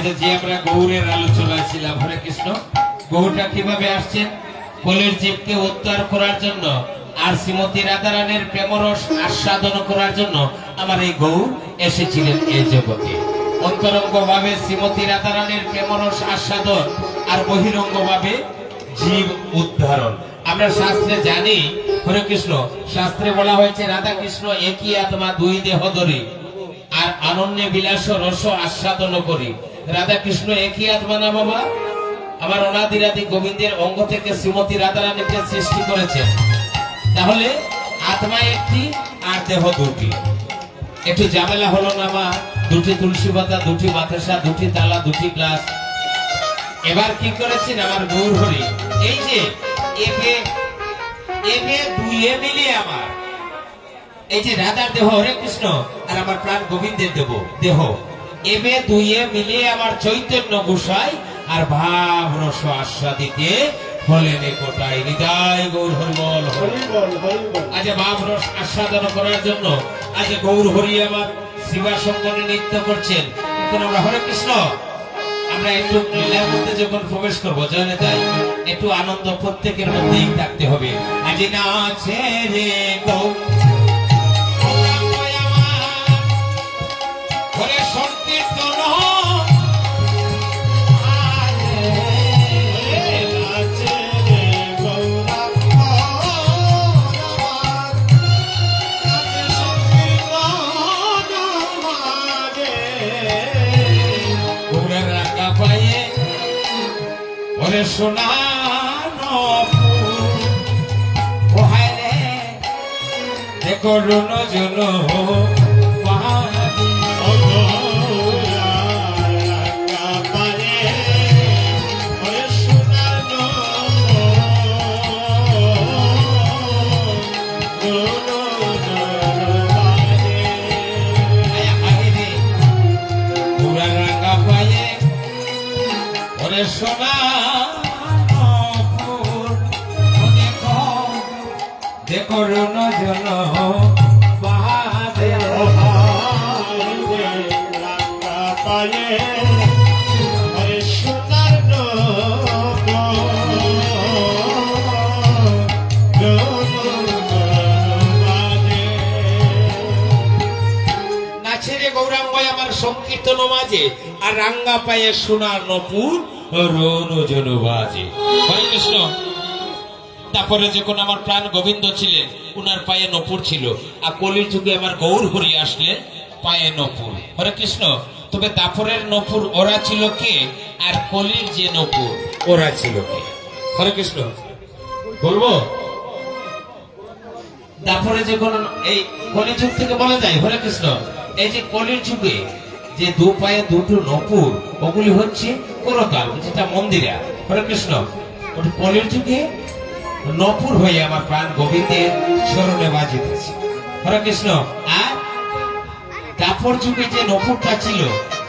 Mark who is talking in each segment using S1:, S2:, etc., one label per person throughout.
S1: আজ যে আমরা গৌরের আলোচনায় ছিলাম, হরে কৃষ্ণ, গৌরটা কিভাবে আসছেন কলির জীবকে উদ্ধার করার জন্য আর শ্রীমতী রাধারানীর প্রেমরস আস্বাদন করার জন্য আমার এই গৌর এসেছিলেন এই জগতে। অন্তরঙ্গ ভাবে শ্রীমতী রাধারানীর প্রেমরস আস্বাদন আর বহিরঙ্গ ভাবে জীব উদ্ধারণ। আমরা শাস্ত্রে জানি, হরে কৃষ্ণ, শাস্ত্রে বলা হয়েছে রাধা কৃষ্ণ একই আত্মা, দুই দেহ ধরি আর আনন্যে বিলাস রস আস্বাদন করি। রাধা কৃষ্ণ একই আত্মা না বাবা? আমার অনাদিরাদি গোবিন্দের অঙ্গ থেকে শ্রীমতী রাধারানীকে সৃষ্টি করেছেন। তাহলে আত্মা একটি আর দেহ দুটি। একটু ঝামেলা হলো না মা? দুটি তুলসী পাতা, দুটি বাতাসা, দুটি তালা, দুটি গ্লাস। এবার কি করেছেন আমার গৌর হরি? এই যে এবে দুইয়ে মিলিয়ে আমার এই যে রাধার দেহ হরে কৃষ্ণ আর আমার প্রাণ গোবিন্দের দেহ, এবে দুইয়ে মিলিয়ে আমার চৈতন্য গোসাই আর ভাব রস আস্বাদিতে হলেন কোটাই। হৃদয় গৌর হরিবল হরিবল। আজ ভাব রস আস্বাদন করার জন্য আজ গৌর হরি আমার শিবা সঙ্গনে নৃত্য করছেন। এখন আমরা হরে কৃষ্ণ, আমরা একটু লীলার মধ্যে যখন প্রবেশ করবো জানে তাই একটু আনন্দ প্রত্যেকের মধ্যেই থাকতে হবে। আজ নাচে রে গৌর সংকীর্তন সোনানো দেখো রুন জন সোনা দেখো রুন জন নাচে রে গৌরাঙ্গয় আমার সংকীর্তন মাঝে আর রাঙ্গা পায়ে সোনার নপুর রনু জন বাজে। হরে কৃষ্ণ। তারপরে যখন আমার প্রাণ গোবিন্দ ছিলেন উনার পায়ে নপুর ছিল, আর কলির যুগে আমার গৌর হরি আসলেন পায়ে নপুর। হরে কৃষ্ণ। তবে দাপরের নপুর ওরা ছিল কে, আর কলির যে নপুর ওরা ছিল কে? হরে কৃষ্ণ। বলবো দাপরে যখন এই কলির যুগ থেকে বলা যায়, হরে কৃষ্ণ, এই যে কলির যুগে যে দু পায়ে দুটো নপুর ওগুলি হচ্ছে করতাল, যেটা মন্দিরা। হরে কৃষ্ণ। কলির যুগে নপুর হয়ে আমার প্রাণ গোবিন্দের স্মরণে বাজিতেছে। হরে কৃষ্ণ। আর দাপর যুগে যে নপুরটা ছিল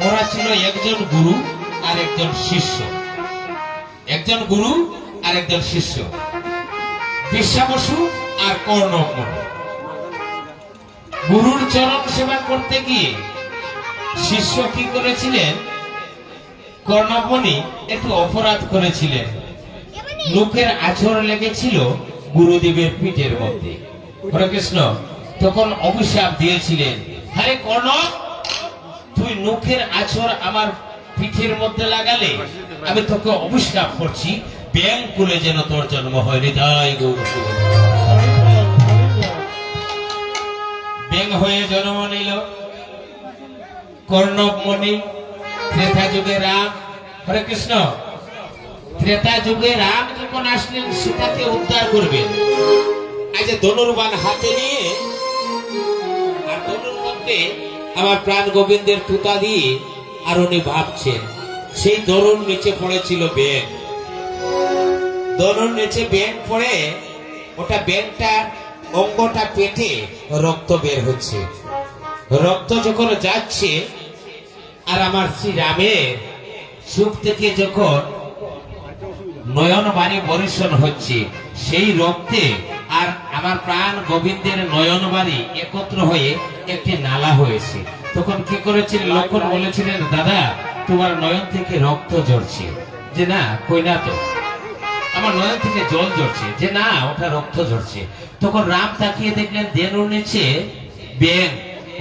S1: ওরা ছিল একজন গুরু আর একজন শিষ্য। একজন গুরু আর একজন শিষ্য, বিশ্বা বসু আর কর্ণমণি। গুরুর চরণ সেবা করতে গিয়ে শিষ্য কি করেছিলেন? কর্ণমণি একটু অপরাধ করেছিলেন। লোকের আচর লেগেছিল গুরুদেবের পিঠের মধ্যে। হরে কৃষ্ণ। তখন অভিশাপ দিয়েছিলেন, আরে কর্ণ, তুই মুখের আচর আমার পিঠের মধ্যে লাগালে আমি তোকে অভিশাপ করছি, ব্যাং কুলে যেন তোর জন্ম হয়। হৃদয় গৌর ব্যাং হয়ে জন্ম নিল কর্ণমণি। ত্রেতা যুগে রাম, হরে কৃষ্ণ, ত্রেতা যুগে রাম যখন আসলেন সীতাকে উদ্ধার করবেন, আজ ধনুর্বাণ হাতে নিয়ে আর ধনুর মধ্যে আমার প্রাণ গোবিন্দের তুতা দিয়ে আর উনি ভাবছেন, সেই ধনুর নিচে পড়েছিল ব্যাং। ধনুর নিচে ব্যাং পড়ে ওটা ব্যাংটা অঙ্গটা পেটে রক্ত বের হচ্ছে। রক্ত যখন যাচ্ছে আর আমার শ্রী রামের সুখ থেকে যখন নয়ন বাণী বরিশন হচ্ছে, সেই রক্তে আর আমার প্রাণ গোবিন্দের নয়ন বাণী একত্র হয়ে একটি নালা হয়েছে। তখন কি করেছিলেন? লক্ষণ বলেছিলেন, দাদা তোমার নয়ন থেকে রক্ত ঝরছে, যে না কই না তো, আমার নয়ন থেকে জল ঝরছে, যে না ওটা রক্ত ঝরছে। তখন রাম তাকিয়ে দেখলেন দেনুর নিচে ব্যাঙ,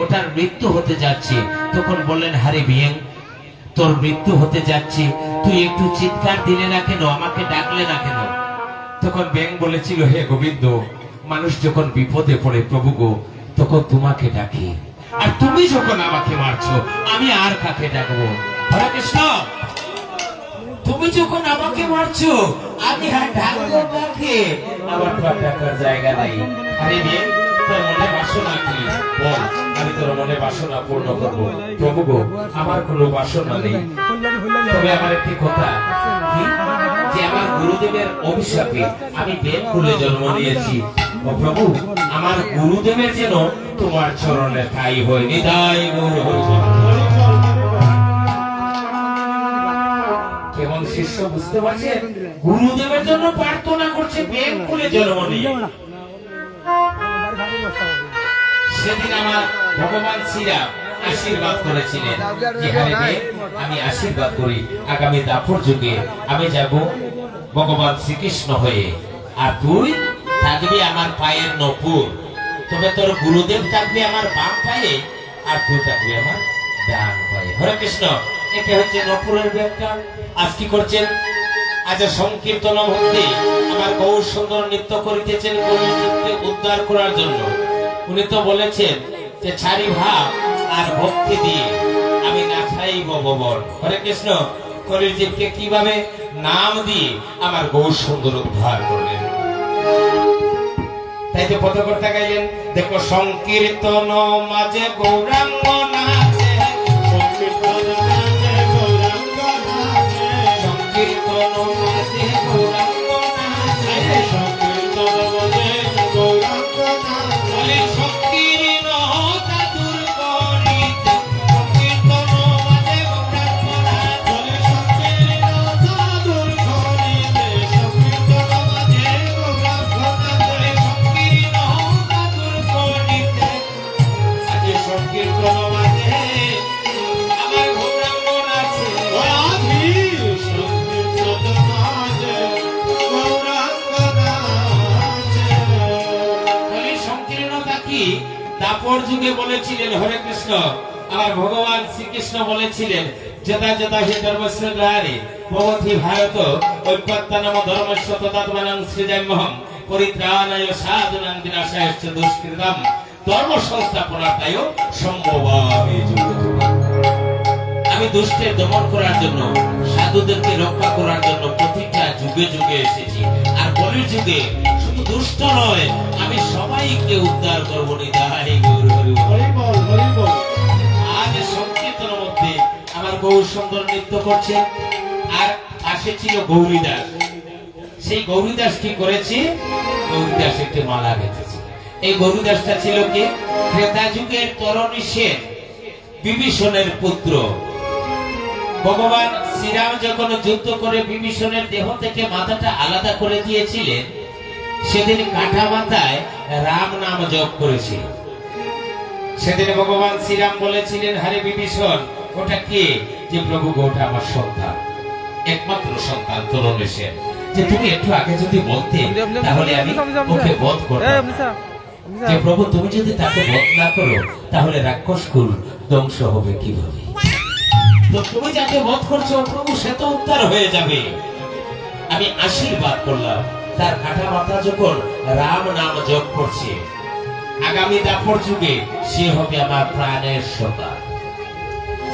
S1: ওটার মৃত্যু হতে যাচ্ছে। তখন বললেন, হারে ব্যাঙ, তোর মৃত্যু হতে যাচ্ছে, তুই একটু চিৎকার দিলে না কেন, আমাকে ডাকলে না কেন? তখন ব্যাঙ বলেছিল, হে গোবিন্দ, মানুষ যখন বিপদে পড়ে প্রভু গো, তখন তোমাকে ডাকি, আর তুমি যখন আমাকে মারছো, আমি আর কাকে ডাকবো? হরে কৃষ্ণ, তুমি যখন আমাকে মারছো, আমি আর ডাকবো কাকে? আমার তো আর ডাকার জায়গা নাই। আরে ব্যাঙ, তোর মনে বাসনা কি বল, আমি তোর মনে বাসনা পূর্ণ করবো। প্রভু গো, আমার কোনো বাসনা নেই, তবে আমার একটি কথা, কি যে আমার গুরুদেবের অভিশাপে আমি ব্যাঙ কুলে জন্ম নিয়েছি। ও প্রভু, আমার গুরুদেবের যেন তোমার চরণে ঠাঁই হয়। নিতাই গৌর হরি। কেমন শিষ্য, বুঝতে পারছেন? গুরুদেবের জন্য প্রার্থনা করছে, ব্যাঙ কুলে জন্ম নিয়ে। সেদিন আমার ভগবান শ্রীরাম আশীর্বাদ করেছিলেন যে হারে ব্যাঙ, আমি আশীর্বাদ করি আগামী দাপর যুগে আমি যাব ভগবান শ্রীকৃষ্ণ হয়ে, আর তুই থাকবি আমার পায়ের নপুর, তবে তোর গুরুদেব থাকবে আমার বাম পায়ে, আর তুই থাকবি আমার ডান পায়ে। হরে কৃষ্ণ। এটা হচ্ছে নপুরের ব্যাখ্যা। আজ কি করছেন? আজ সংকীর্তন মধ্যে আমার গৌর সুন্দর নৃত্য করিতেছেন গৌরকে উদ্ধার করার জন্য। উনি তো বলেছেন যে ছাড়ি ভাব আর ভক্তি দিয়ে আমি না খাইব ভবন। হরে কৃষ্ণ। কলিজীবকে কিভাবে নাম দিয়ে আমার গৌর সুন্দর উদ্ধার করলেন। তাই তো পদকর্তা গাইলেন, দেখো সংকীর্তন মাঝে গৌরাঙ্গ নাচে, সংকীর্তন মাঝে গৌরাঙ্গ নাচে, সংকীর্তন মাঝে গৌরাঙ্গ নাচে, সংকীর্তন মাঝে গৌরাঙ্গ নাচে, সংকীর্ণ চাতুর করিতে, সংকীর্তন মাঝে গৌরাঙ্গ নাচে, সংকীর্ণ চাতুর করিতে, সংকীর্তন মাঝে গৌরাঙ্গ নাচে, সংকীর্ণ চাতুর করিতে, আজ সংকীর্তন মাঝে আমার গৌরাঙ্গ নাচে, আধি সংকীর্তন মাঝে গৌরাঙ্গ নাচে। বলি সংকীর্ণতা কি? দাপর যুগে বলেছিলেন, হরে কৃষ্ণ, আমার ভগবান শ্রীকৃষ্ণ বলেছিলেন, যথা যথা হে ধর্মস্য দ্বারে ভবতি ভারত ঐক্যত্তনম ধর্মস্য তদাত্মানং সৃজাম্যহম পরিত্রাণায় সাধনাং বিনাশায়শ্চ দুষ্কৃতম ধর্ম সংস্থাপনার্থায় সম্ভবামি যুগে যুগে। আমি দুষ্টের দমন করার জন্য, সাধুদেরকে রক্ষা করার জন্য প্রতিটা যুগে যুগে এসেছি। আর কলির যুগে শুধু দুষ্ট নয়, আমি সবাইকে উদ্ধার করবো। নিতাই গৌর হরি বল, হরি বল। আজ সংকীর্তনের মধ্যে আমার গৌর সুন্দর নৃত্য করছে, আর পাশে ছিল গৌরীদাস। সেই গৌরীদাস কি করেছে? গৌরীদাস একটি মালা গেঁথেছে। এই গৌরীদাসটা ছিল কি? ত্রেতা যুগের তরণী সেন, বিভীষণের পুত্র। ভগবান শ্রীরাম যখন যুদ্ধ করে বিভীষণের দেহ থেকে মাথাটা আলাদা করে দিয়েছিলেন, সেদিন কাঁঠা মাথায় রাম নাম জপ করেছিল। সেদিন ভগবান শ্রীরাম বলেছিলেন, হারে বিভীষণ, ওটা কে? যে প্রভু ওটা আমার সন্তান, একমাত্র সন্তান তরণী সেন। যে তুমি একটু আগে যদি বলতে, তাহলে আমি ওকে বধ করতাম। যে প্রভু তুমি যদি তাকে বধ না করো, তাহলে রাক্ষস কুল ধ্বংস হবে কিভাবে? তো তুমি যাকে বধ করছো প্রভু, সে তো উদ্ধার হয়ে যাবে। আমি আশীর্বাদ করলাম, তার কাটা মাথা যখন রাম নাম জপ করছে, আগামী দাপর যুগে সে হবে আমার প্রাণের সখা।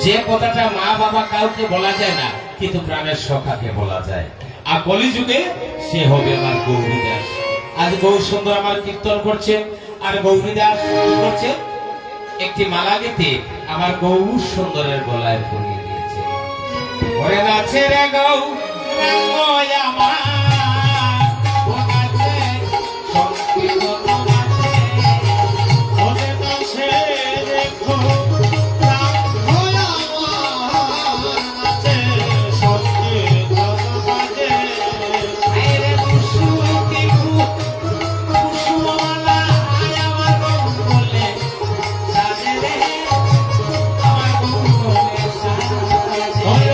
S1: যে কথাটা মা বাবা কাউকে বলা যায় না, কিন্তু প্রাণের সখাকে বলা যায়। আর কলি যুগে সে হবে আমার গৌরীদাস। আজ গৌর সুন্দর আমার কীর্তন করছে, আর গৌরীদাস কি করছে? একটি মালা গেঁথে আমার গৌর সুন্দরের গলায় পরিয়ে দিয়েছে। ওরে নাচে রে গৌরাঙ্গ আমার, ও নাচে সংকীর্তন নাচে, ওরে নাচে রে গৌরাঙ্গ আমার, নাচে সংকীর্তন নাচে, আরে কুসুমী কুসুমমালা আয় আমার গৌর বলে সাজে রে, আমার গৌর বলে সাজে।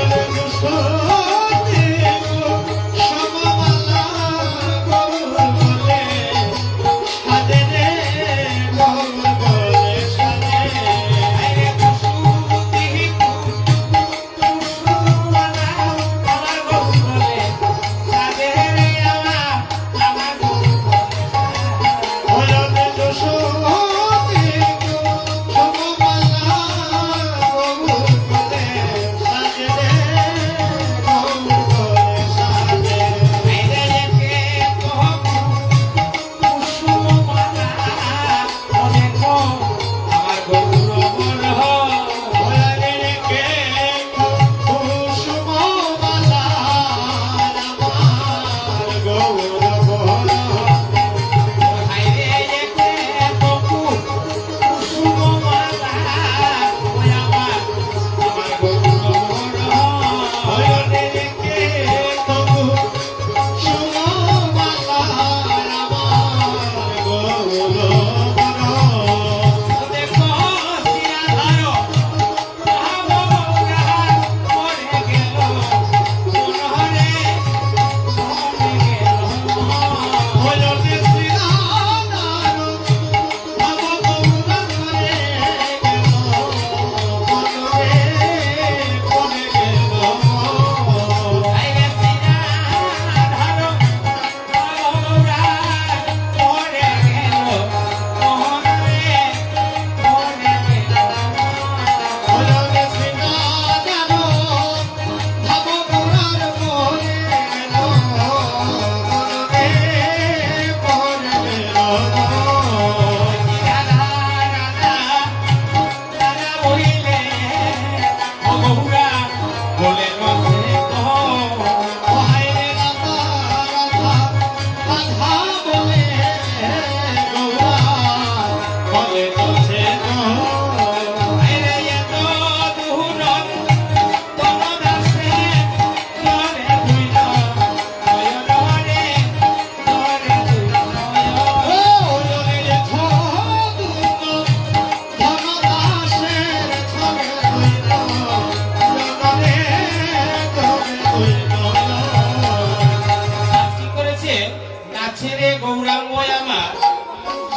S1: নাচে রে গৌরাঙ্গ আমার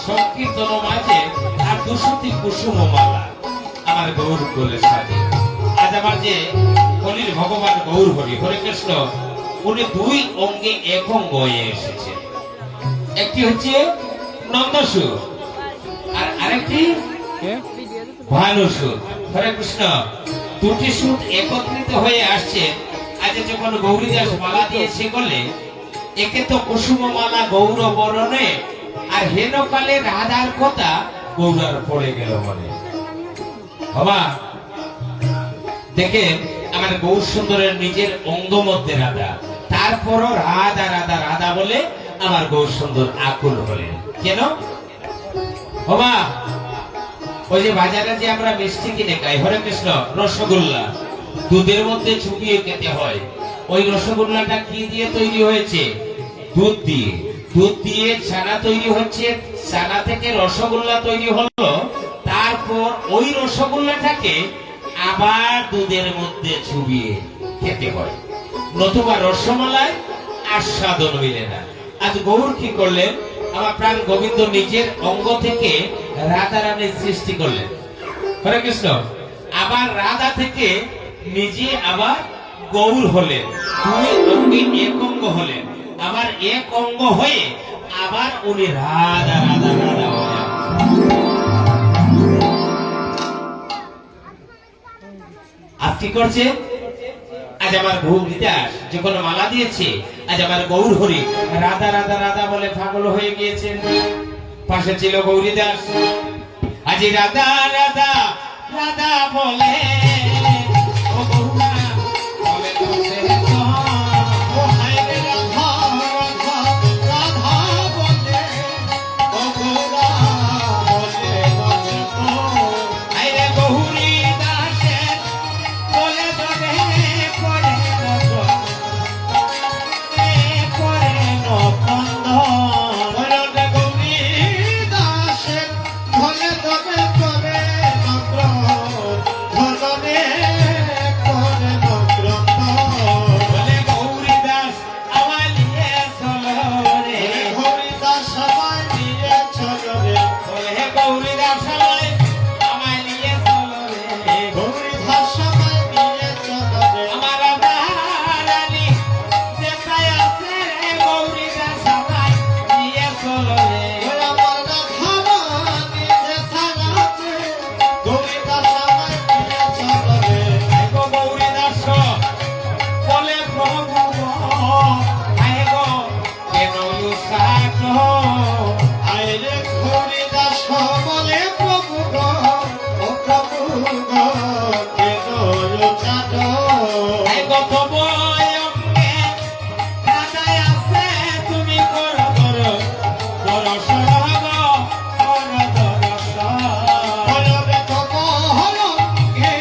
S1: সংকীর্তন মাঝে আর দুশতি কুসুম মালা আমার গৌর কোলে সাজে। আজ আমার যে কলির ভগবান গৌর হরি হরে কৃষ্ণ উনি দুই অঙ্গে এক অঙ্গ হয়ে এসেছে। একটি হচ্ছে নন্দসুর আর আরেকটি ভানুসুর। হরে কৃষ্ণ দুটি সুর একত্রিত হয়ে আসছে। আজ যখন গৌরীদাস মালা দিয়েছে বলে একে তো কুসুম মালা গৌর বরণে আর হেনকালে রাধার কথা গৌরার পড়ে গেল মনে। বাবা দেখে আমার গৌর সুন্দরের নিজের অঙ্গ মধ্যে রাধা, তারপরও রাধা রাধা রাধা বলে আমার গৌর সুন্দর আকুল হলেন। কেন বাবা? ওই যে বাজারে যে আমরা মিষ্টি কিনে খাই হরে কৃষ্ণ রসগোল্লা দুধের মধ্যে চুবিয়ে খেতে হয়। ওই রসগোল্লাটা কি দিয়ে তৈরি হয়েছে? দুধ দিয়ে। দুধ দিয়ে ছানা তৈরি হচ্ছে, ছানা থেকে রসগোল্লা তৈরি হলো। তারপর ওই রসগোল্লাটাকে আবার দুধের মধ্যে চুবিয়ে খেতে হয়, নতুবা রসমালাই আস্বাদন মিলে না। আজ গৌর কি করলেন? আমার প্রাণ গোবিন্দ নিজের অঙ্গ থেকে রাধা রানীর সৃষ্টি করলেন। হরে কৃষ্ণ আবার রাধা থেকে নিজে আবার গৌর হলেন। দুই অঙ্গে এক অঙ্গ হলেন। আবার এক অঙ্গ হয়ে আবার উনি রাধা রাধা রাধা হলেন। আজ কি করছে? আজ আমার গৌরীদাস যখন মালা দিয়েছে, আজ আমার গৌর হরি রাধা রাধা রাধা বলে পাগল হয়ে গিয়েছেন। পাশে ছিল গৌরীদাস, আজ রাধা রাধা রাধা বলে ও গৌরা বলে তো সে তো ও হায় রে রাধা রাধা রাধা বলে ও গৌরা বলে বলে তো হায় রে গৌরীদাস বলে বলে করে করে নকন্দ বলে গৌরীদাস বলে বলে করে নকন্দ বলে করে নকন্দ বলে গৌরীদাস আমায় নিয়ে চলো রে গৌরীদাস আমায় নিয়ে চলো রে বলে গৌরীদাস আমায় নিয়ে চলো রে গৌরীদাস আমায় নিয়ে চলো রে আমার রাধা রানী যেথায় আছে রে গৌরীদাস আমায় নিয়ে চলো রে আমার রাধা রানী যেথায় আছে গৌরীদাস আমায় নিয়ে চলো রে গো গৌরীদাস বলে প্রভু আয় গো কেন উসাট আয় রে গৌরীদাস বলে প্রভু গো ও প্রভু গো কেন উসাট আয় গো তবু অঙ্গে রাধায় আছে তুমি করো করো দর্শন গো করো দর্শন বলো রে তবু অঙ্গে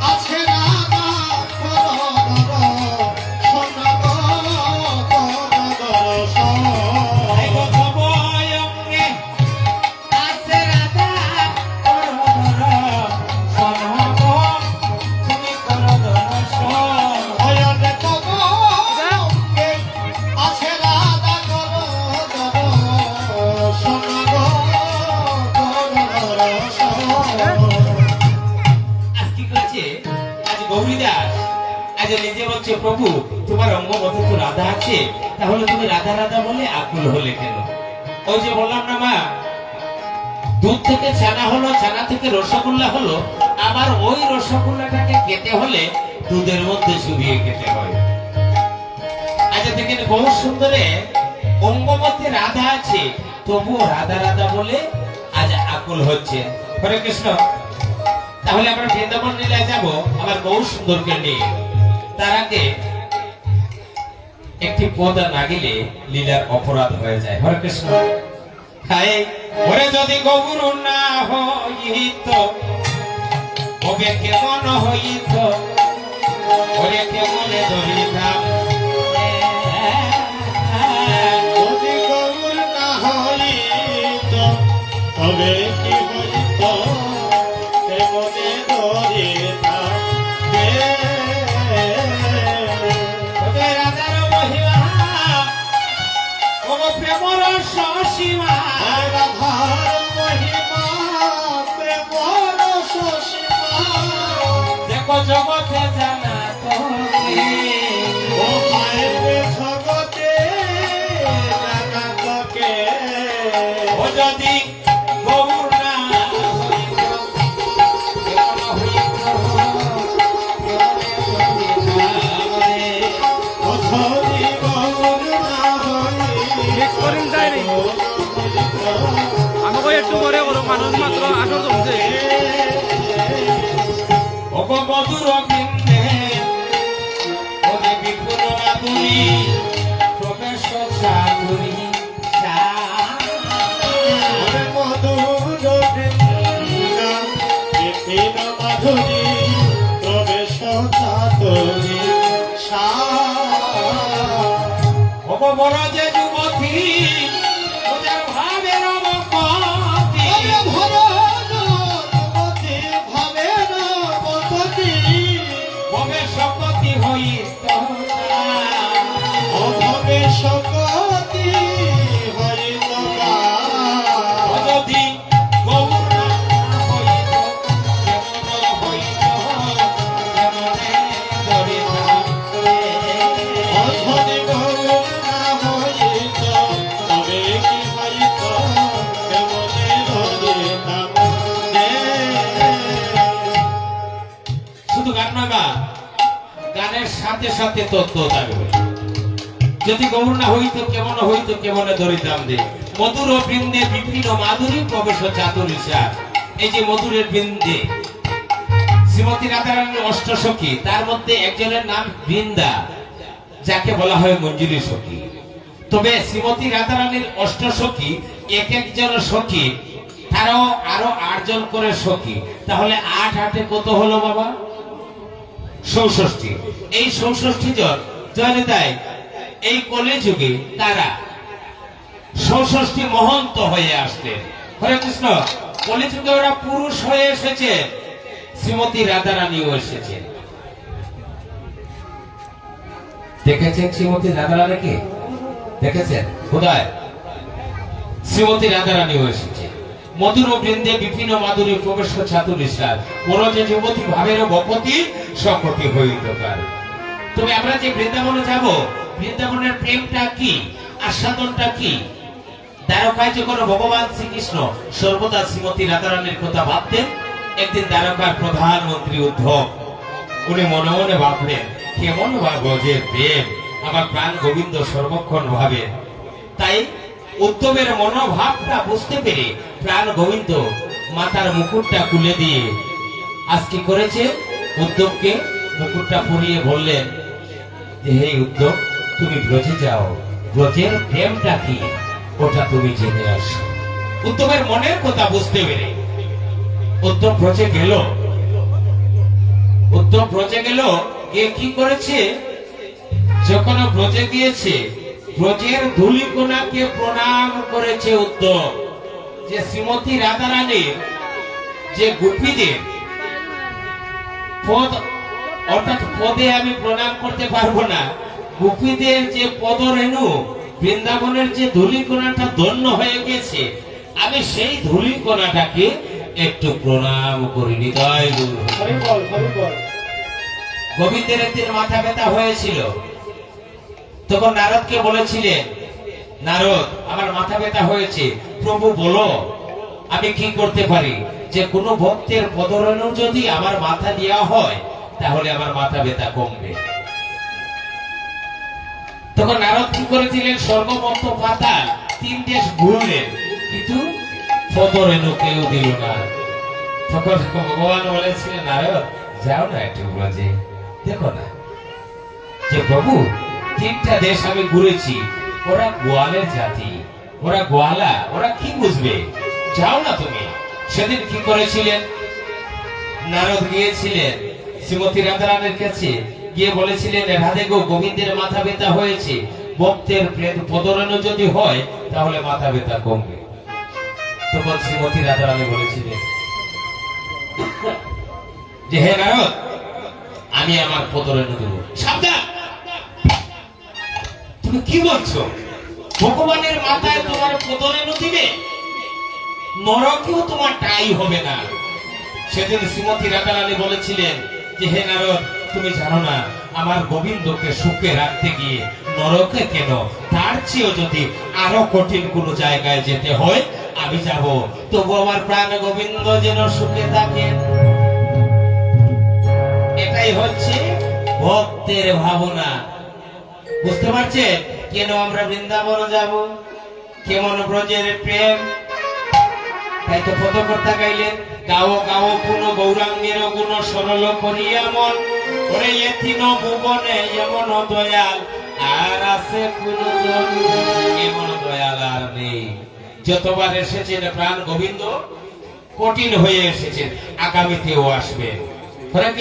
S1: আছে রাধা করো দর্শন গো করো দর্শন আয় গো তবু অঙ্গে আছে রাধা করো দর্শন গো তুমি করো দর্শন বলো রে তবু অঙ্গে আছে রাধা করো দর্শন গো করো দর্শন। আজ কি করছে? আজ গৌরীদাস আজ নিজে বলছে প্রভু তোমার অঙ্গ মধ্যে তো রাধা আছে, তাহলে তুমি রাধা রাধা বলে আকুল হলে কেন? ওই যে বললাম না মা, দুধ থেকে ছানা হলো, ছানা থেকে রসগোল্লা হলো, আবার ওই রসগোল্লাটাকে খেতে হলে দুধের মধ্যে চুবিয়ে খেতে হয়। আজ দেখেন গৌর সুন্দরে অঙ্গ মধ্যে রাধা আছে, তবুও রাধা রাধা বলে আজ আকুল হচ্ছে। হরে কৃষ্ণ তাহলে আমরা বৃন্দাবন লীলায় যাব আমার গৌর সুন্দরকে নিয়ে। তার আগে একটি পদ না গেলে লীলার অপরাধ হয়ে যায়। হরে কৃষ্ণ হায় ওরে যদি গৌর না হইত ওকে কেমন হইত ওরে কেমনে ধরিতাম যদি গৌর না হইত তবে কি হইত কেমনে ধরিতাম রাধার মহিমা ও প্রেম প্রেমর সসীমা
S2: রাধার মহিমা প্রেমর সসীমা
S1: দেখো জগতে জানা তোকে
S2: ও মায়ের জগতে জানা তোকে
S1: ও যদি গৌর না হইত, কেমন হইত,
S2: ও যদি গৌর না
S3: মিক্স করিং যায় নি আমাকে একটু করে করো মানুষ মাত্র 18 জমছে
S1: অগ মধুর বৃন্দে ওরে বিপুল মাধুরী প্রবেশ চাতুরী
S2: মধুর বৃন্দ মাধুরী তবে সচাতুরী
S1: অগ বড় যে যুবতী ওদের ভাবের অবপতি ভবে শপতি হইত যদি গৌর না হইত, কেমন হইত, কেমনে ধরিতাম শুধু গান নয় বা গানের সাথে সাথে তত্ত্ব থাকবে। যদি গৌর না হইতো কেমন হইতো কেমনে ধরিতাম দে মধুর বৃন্দে বিভিন্ন মাধুরী প্রবেশ চাতুরী সার। এই যে মধুরের বৃন্দে শ্রীমতী রাধারানীর অষ্টসখী, তার মধ্যে একজনের নাম বৃন্দা, যাকে বলা হয় মঞ্জুরি সখী। তবে শ্রীমতী রাধারানীর অষ্টসখী এক একজন সখী, তারাও আরো 8 জন করে সখী, তাহলে 8 8 কত হলো বাবা? 64। এই 64 জন জয়নিতাই এই কলিযুগে তারা 64 মহন্ত হয়ে আসলেন। হরে কৃষ্ণ। কলিযুগে ওরা পুরুষ হয়ে এসেছে, শ্রীমতী রাধারানীও এসেছেন। দেখেছেন শ্রীমতী রাধারানীকে? দেখেছেন? কোথায়? শ্রীমতী রাধারানীও এসেছে। মধুর বৃন্দে বিভিন্ন মাধুরী প্রবেশ চাতুরী সার, বড় যে যুবতী ভাবের বপতি সকটি হইত কার। তবে আমরা যে বৃন্দাবনে যাব, বৃন্দাবনের প্রেমটা কি, আস্বাদনটা কি? দ্বারকায় যখন ভগবান শ্রীকৃষ্ণ সর্বদা শ্রীমতী রাধারানীর কথা ভাবতেন, একদিন দ্বারকার প্রধানমন্ত্রী উদ্ধব উনি মনে মনে ভাবলেন, কেমন বা গজের প্রেম আমার প্রাণ গোবিন্দ সর্বক্ষণ ভাবে। তাই উদ্ধবের মনোভাবটা বুঝতে পেরে প্রাণ গোবিন্দ মাতার মুকুটটা খুলে দিয়ে আজ কি করেছে, উদ্ধবকে মুকুটটা পরিয়ে বললেন যে হে উদ্ধব, তুমি ব্রজে যাও, ব্রজের প্রেমটা কি ওটা তুমি জেনে আসো। উদ্ধবের মনের কথা বুঝতে পেরে উদ্ধব ব্রজে গেল। উদ্ধব ব্রজে গেল, গিয়ে কি করেছে, যখন ব্রজে গিয়েছে ব্রজের ধূলিকণাকে প্রণাম করেছে উদ্ধব। যে শ্রীমতী রাধারানীর যে গোপীদের পদ, অর্থাৎ পদে আমি প্রণাম করতে পারবো না, গোপীদের যে পদরেণু বৃন্দাবনের যে ধূলিকণাটা ধন্য হয়ে গেছে, আমি সেই ধূলিকণাটাকে একটু প্রণাম করি। হৃদয় গুরু গোবিন্দের একদিন মাথা ব্যথা হয়েছিল, তখন নারদকে বলেছিলেন, নারদ আমার মাথা ব্যথা হয়েছে, প্রভু বলো আমি কি করতে পারি, যে কোনো ভক্তের পদরেণু যদি আমার মাথা দেওয়া হয় তাহলে আমার মাথা ব্যথা কমবে। তখন নারদ কি করেছিলেন, স্বর্গমত্ত পাতাল 3 দেশ ঘুরলেন, কিন্তু পদরেণু কেউ দিল না। তখন ভগবান বলেছিলেন, নারদ যাও না একটু ব্রজে, দেখো না যে প্রভু 3টা দেশ আমি ঘুরেছি, ওরা গোয়ালের জাতি, ওরা গোয়ালা, ওরা কি বুঝবে, যাও না তুমি। সেদিন কি করেছিলেন, নারদ গিয়েছিলেন শ্রীমতী রাধারানীর কাছে, গিয়ে বলেছিলেন, রাধে গো, গোবিন্দের মাথা ব্যথা হয়েছে, ভক্তের পদরেণু যদি হয় তাহলে মাথা ব্যথা কমবে। তখন শ্রীমতী রাধারানী বলেছিলেন যে হে নারদ, আমি আমার পদরেণু দেব। সাবধান, তুমি কি বলছো? ভগবানের মাথায় তোমার পদরেণু দিবে, নরকেও তোমার ঠাঁই হবে না। সেদিন শ্রীমতী রাধারানী বলেছিলেন যে হে নারদ, তুমি জানো না আমার গোবিন্দকে সুখে রাখতে গিয়ে নরকে কেন, তার চেয়েও যদি আরো কঠিন কোন জায়গায় যেতে হয় আমি যাব, তবু আমার প্রাণ গোবিন্দ যেন সুখে থাকেন। এটাই হচ্ছে ভক্তের ভাবনা। বুঝতে পারছেন কেন আমরা বৃন্দাবন যাব, কেমন ব্রজের প্রেম। তাই তো পদকর্তা গাইলেন, গাও গাও কোন গৌরাঙ্গের গুণ সরল করিয়া মন, ওরে এথিন ভুবনে এমন দয়াল আর আছে কোন জন, এমন দয়াল আর নেই। যতবার এসেছেন প্রাণ গোবিন্দ কঠিন হয়ে এসেছেন, আগামীতেও আসবে।